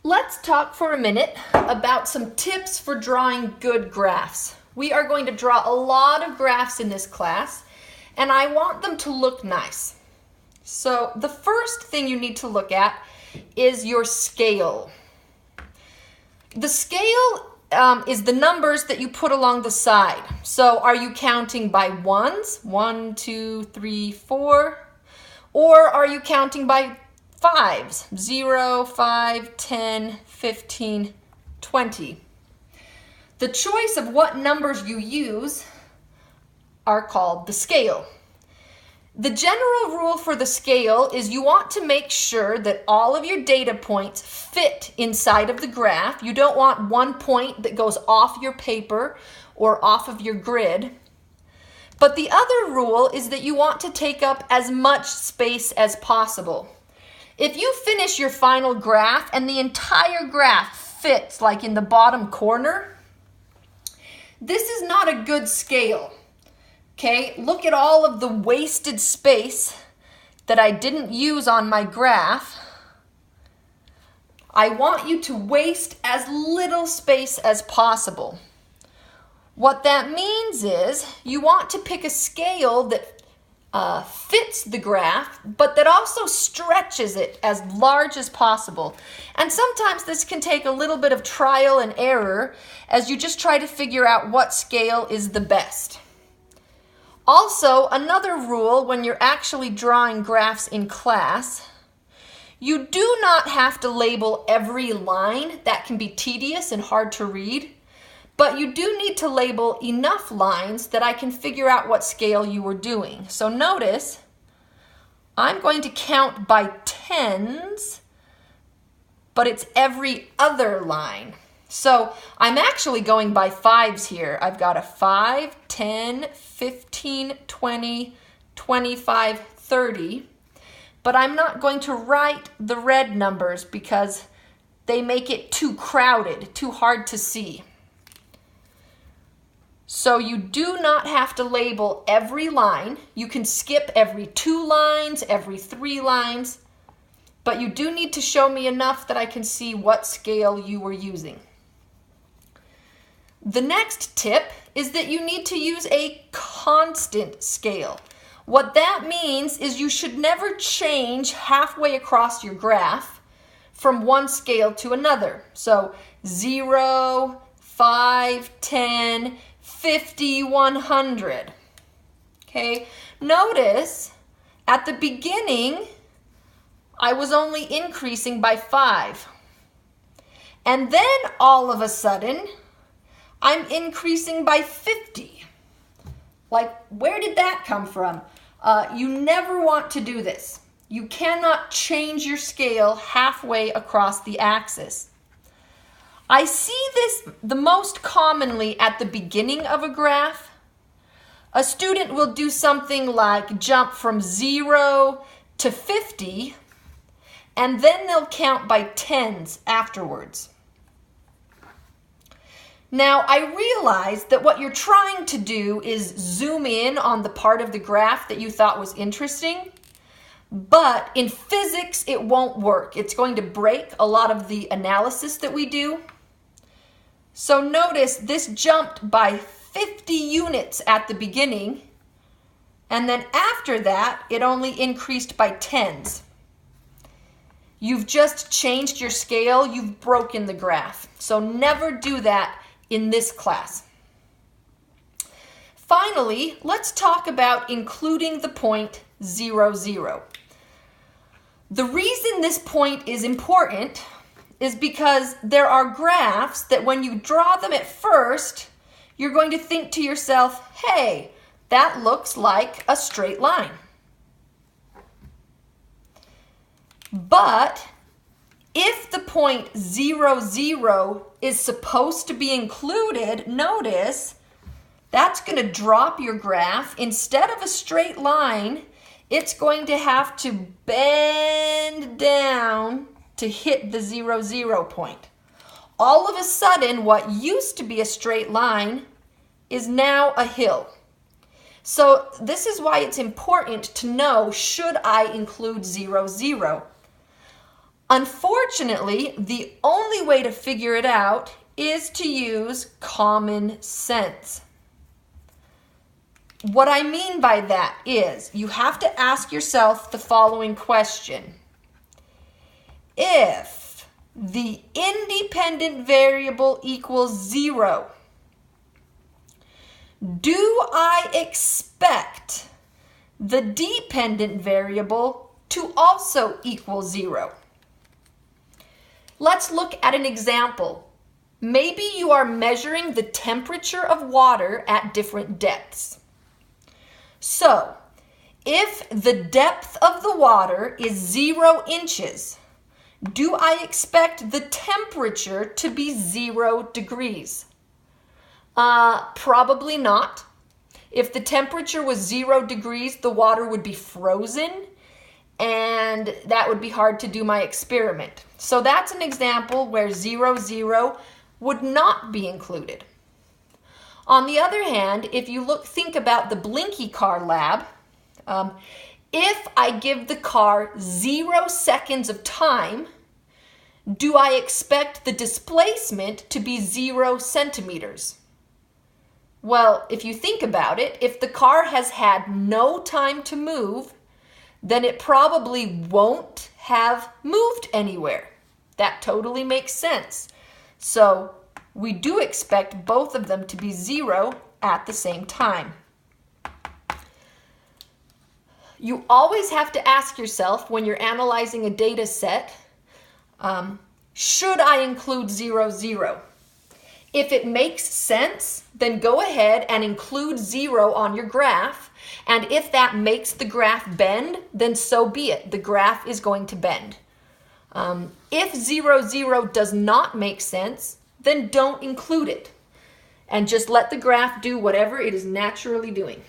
Let's talk for a minute about some tips for drawing good graphs. We are going to draw a lot of graphs in this class, and I want them to look nice. So the first thing you need to look at is your scale. The scale is the numbers that you put along the side. So are you counting by ones? 1, 2, 3, 4. Or are you counting by fives? 0, 5, 10, 15, 20. The choice of what numbers you use are called the scale. The general rule for the scale is you want to make sure that all of your data points fit inside of the graph. You don't want one point that goes off your paper or off of your grid. But the other rule is that you want to take up as much space as possible. If you finish your final graph and the entire graph fits like in the bottom corner, this is not a good scale. Okay, look at all of the wasted space that I didn't use on my graph. I want you to waste as little space as possible. What that means is you want to pick a scale that fits the graph, but that also stretches it as large as possible. And sometimes this can take a little bit of trial and error as you just try to figure out what scale is the best. Also, another rule when you're actually drawing graphs in class, you do not have to label every line. That can be tedious and hard to read. But you do need to label enough lines that I can figure out what scale you were doing. So notice, I'm going to count by tens, but it's every other line. So I'm actually going by fives here. I've got a 5, 10, 15, 20, 25, 30. But I'm not going to write the red numbers because they make it too crowded, too hard to see. So you do not have to label every line. You can skip every 2 lines, every 3 lines, but you do need to show me enough that I can see what scale you were using. The next tip is that you need to use a constant scale. What that means is you should never change halfway across your graph from one scale to another. So 0, 5, 10, 50, 100. Okay, notice at the beginning, I was only increasing by 5. And then all of a sudden, I'm increasing by 50. Like, where did that come from? You never want to do this. You cannot change your scale halfway across the axis. I see this the most commonly at the beginning of a graph. A student will do something like jump from 0 to 50, and then they'll count by tens afterwards. Now, I realize that what you're trying to do is zoom in on the part of the graph that you thought was interesting, but in physics, it won't work. It's going to break a lot of the analysis that we do. So notice this jumped by 50 units at the beginning, and then after that, it only increased by tens. You've just changed your scale, you've broken the graph. So never do that in this class. Finally, let's talk about including the point 0, 0. The reason this point is important is because there are graphs that when you draw them at first, you're going to think to yourself, hey, that looks like a straight line. But if the point 0, 0 is supposed to be included, notice that's going to drop your graph. Instead of a straight line, it's going to have to bend down to hit the 0, 0 point. All of a sudden, what used to be a straight line is now a hill. So this is why it's important to know, should I include 0, 0? Unfortunately, the only way to figure it out is to use common sense. What I mean by that is you have to ask yourself the following question. If the independent variable equals 0, do I expect the dependent variable to also equal 0? Let's look at an example. Maybe you are measuring the temperature of water at different depths. So, if the depth of the water is 0 inches, do I expect the temperature to be 0 degrees? Probably not. If the temperature was 0 degrees, the water would be frozen, and that would be hard to do my experiment. So that's an example where 0, 0 would not be included. On the other hand, if you think about the Blinky car lab, if I give the car 0 seconds of time, do I expect the displacement to be 0 centimeters? Well, if you think about it, if the car has had no time to move, then it probably won't have moved anywhere. That totally makes sense. So we do expect both of them to be 0 at the same time. You always have to ask yourself when you're analyzing a data set, should I include 0, 0? If it makes sense, then go ahead and include 0 on your graph. And if that makes the graph bend, then so be it. The graph is going to bend. If 0, 0 does not make sense, then don't include it. And just let the graph do whatever it is naturally doing.